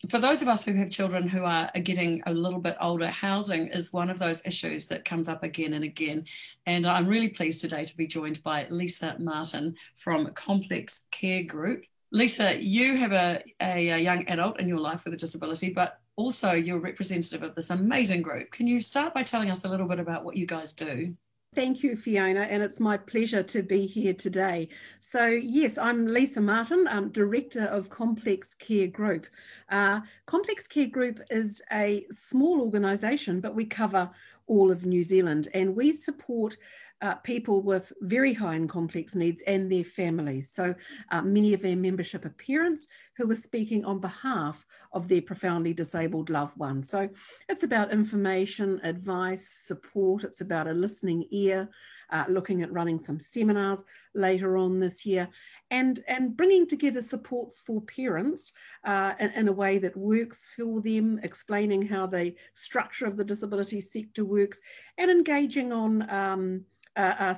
For those of us who have children who are getting a little bit older, housing is one of those issues that comes up again and again. And I'm really pleased today to be joined by Lisa Martin from Complex Care Group. Lisa, you have a young adult in your life with a disability, but also you're representative of this amazing group. Can you start by telling us a little bit about what you guys do? Thank you, Fiona, and it's my pleasure to be here today. So yes, I'm Lisa Martin, Director of Complex Care Group. Complex Care Group is a small organisation, but we cover all of New Zealand, and we support people with very high and complex needs and their families. So many of our membership are parents who are speaking on behalf of their profoundly disabled loved ones. So it's about information, advice, support. It's about a listening ear, looking at running some seminars later on this year, and bringing together supports for parents in a way that works for them, explaining how the structure of the disability sector works, and engaging on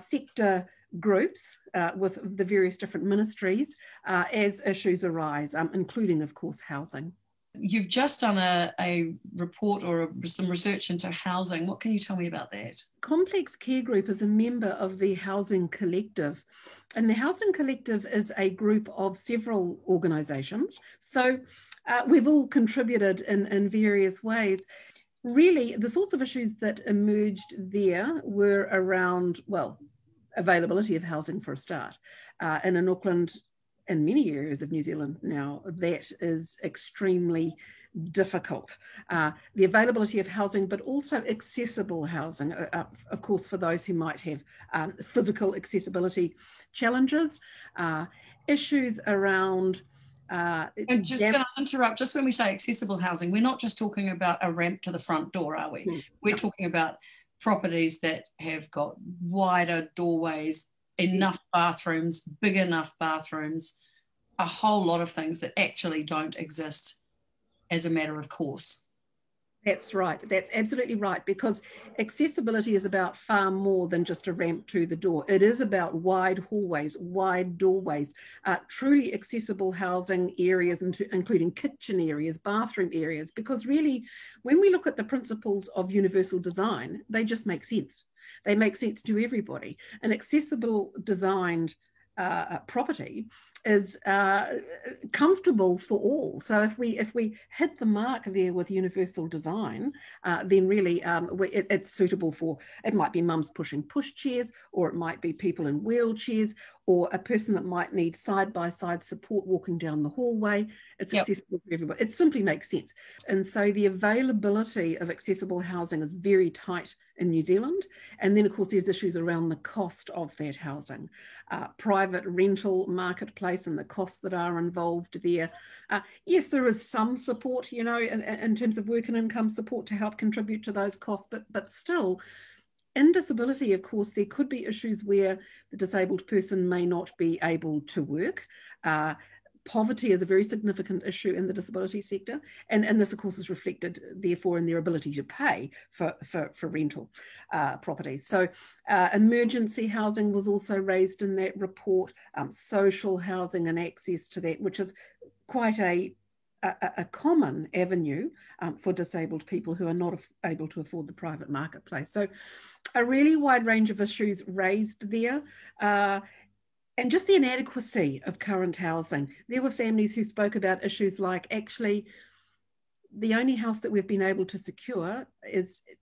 sector groups with the various different ministries as issues arise, including, of course, housing. You've just done a report or some research into housing. What can you tell me about that? Complex Care Group is a member of the Housing Collective, and the Housing Collective is a group of several organisations. So we've all contributed in various ways. Really, the sorts of issues that emerged there were around, well, availability of housing for a start. And in Auckland and many areas of New Zealand now, that is extremely difficult. The availability of housing, but also accessible housing, of course, for those who might have physical accessibility challenges, issues around I'm just going to interrupt. Just when we say accessible housing, we're not just talking about a ramp to the front door, are we? We're talking about properties that have got wider doorways, enough bathrooms, big enough bathrooms, a whole lot of things that actually don't exist as a matter of course. That's right. That's absolutely right, because accessibility is about far more than just a ramp to the door. It is about wide hallways, wide doorways, truly accessible housing areas, including kitchen areas, bathroom areas, because really, when we look at the principles of universal design, they just make sense. They make sense to everybody. An accessible designed property is comfortable for all. So if we hit the mark there with universal design, then really it's suitable for, it might be mums pushing push chairs, or it might be people in wheelchairs, or a person that might need side-by-side support walking down the hallway. It's accessible for everybody. It simply makes sense. And so the availability of accessible housing is very tight in New Zealand. And then, of course, there's issues around the cost of that housing, private rental marketplace and the costs that are involved there. Yes, there is some support, you know, in terms of work and income support to help contribute to those costs, but still, in disability, of course, there could be issues where the disabled person may not be able to work. Poverty is a very significant issue in the disability sector, and this, of course, is reflected, therefore, in their ability to pay for rental properties. So emergency housing was also raised in that report, social housing and access to that, which is quite a common avenue for disabled people who are not able to afford the private marketplace. So a really wide range of issues raised there. And just the inadequacy of current housing. There were families who spoke about issues like, actually, the only house that we've been able to secure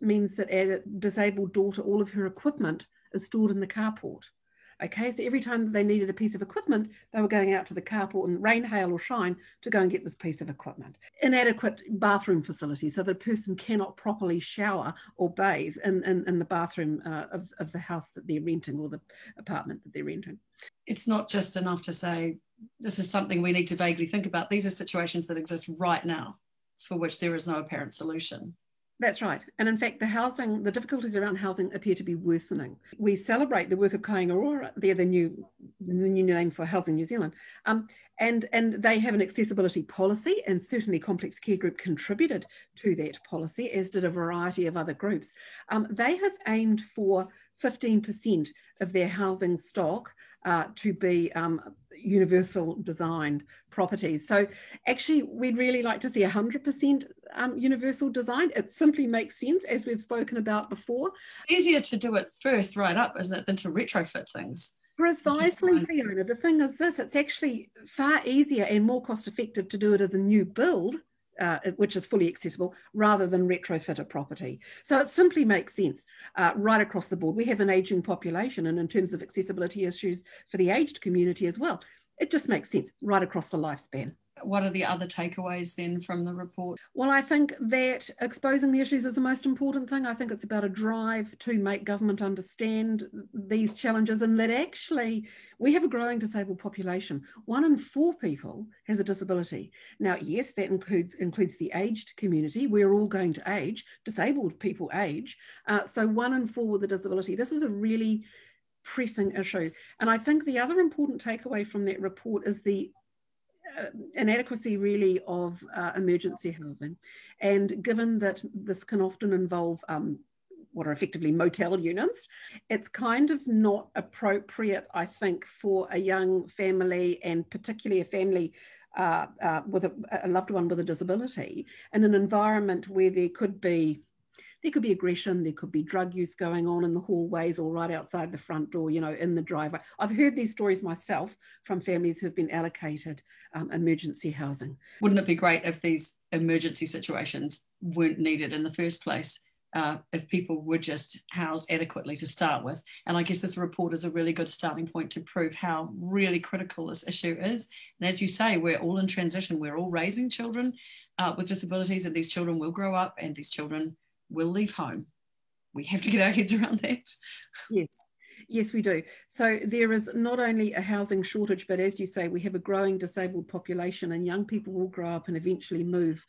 means that our disabled daughter, all of her equipment is stored in the carport. Okay, so every time they needed a piece of equipment, they were going out to the carport and rain, hail or shine to go and get this piece of equipment. Inadequate bathroom facilities, so the person cannot properly shower or bathe in the bathroom of the house that they're renting, or the apartment that they're renting. It's not just enough to say, this is something we need to vaguely think about. These are situations that exist right now for which there is no apparent solution. That's right. And in fact, the difficulties around housing appear to be worsening. We celebrate the work of Kāinga Ora. They're the new name for Housing New Zealand. And they have an accessibility policy, and certainly Complex Care Group contributed to that policy, as did a variety of other groups. They have aimed for 15% of their housing stock to be universal designed properties. So actually, we'd really like to see 100% universal design. It simply makes sense, as we've spoken about before. Easier to do it first right up, isn't it, than to retrofit things? Precisely, Fiona. The thing is this, it's actually far easier and more cost effective to do it as a new build, which is fully accessible, rather than retrofit a property. So it simply makes sense right across the board. We have an ageing population, and in terms of accessibility issues for the aged community as well, it just makes sense right across the lifespan. What are the other takeaways then from the report? Well, I think that exposing the issues is the most important thing. I think it's about a drive to make government understand these challenges, and that actually we have a growing disabled population. 1 in 4 people has a disability. Now, yes, that includes the aged community. We're all going to age. Disabled people age. So 1 in 4 with a disability. This is a really pressing issue. And I think the other important takeaway from that report is the inadequacy really of emergency housing. And given that this can often involve what are effectively motel units, it's kind of not appropriate, I think, for a young family, and particularly a family with a loved one with a disability, in an environment where there could be aggression, there could be drug use going on in the hallways or right outside the front door, you know, in the driveway. I've heard these stories myself from families who've been allocated emergency housing. Wouldn't it be great if these emergency situations weren't needed in the first place? If people were just housed adequately to start with. And I guess this report is a really good starting point to prove how really critical this issue is. And as you say, we're all in transition. We're all raising children with disabilities, and these children will grow up, and these children will leave home. We have to get our heads around that. Yes, we do. So there is not only a housing shortage, but as you say, we have a growing disabled population, and young people will grow up and eventually move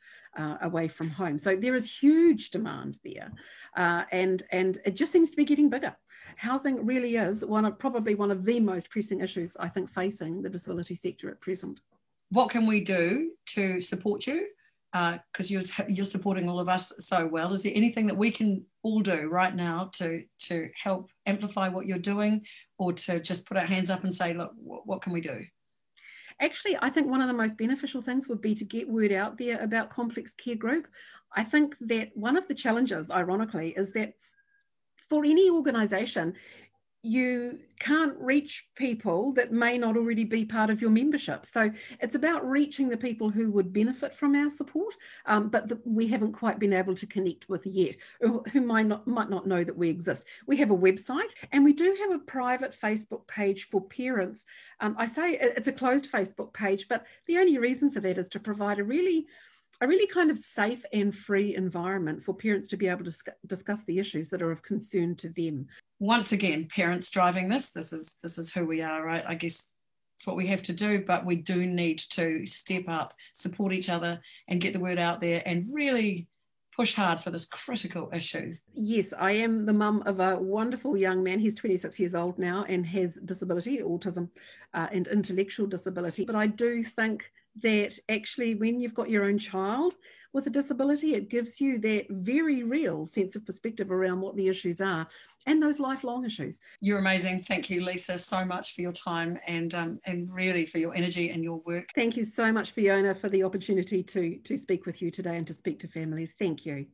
away from home. So there is huge demand there, and it just seems to be getting bigger. Housing really is probably one of the most pressing issues, I think, facing the disability sector at present. What can we do to support you? Because you're supporting all of us so well. Is there anything that we can all do right now to help amplify what you're doing, or to just put our hands up and say, look, what can we do? Actually, I think one of the most beneficial things would be to get word out there about Complex Care Group. I think that one of the challenges, ironically, is that for any organisation, you can't reach people that may not already be part of your membership. So it's about reaching the people who would benefit from our support, but that we haven't quite been able to connect with yet, or who might not know that we exist. We have a website, and we do have a private Facebook page for parents. I say it's a closed Facebook page, but the only reason for that is to provide a really kind of safe and free environment for parents to be able to discuss the issues that are of concern to them. Once again, parents driving this is who we are, right? I guess it's what we have to do, but we do need to step up, support each other, and get the word out there, and really push hard for this critical issue. Yes, I am the mum of a wonderful young man. He's 26 years old now and has disability, autism and intellectual disability. But I do think that actually when you've got your own child with a disability, it gives you that very real sense of perspective around what the issues are and those lifelong issues. You're amazing. Thank you, Lisa, so much for your time and really for your energy and your work. Thank you so much, Fiona, for the opportunity to speak with you today and to speak to families. Thank you.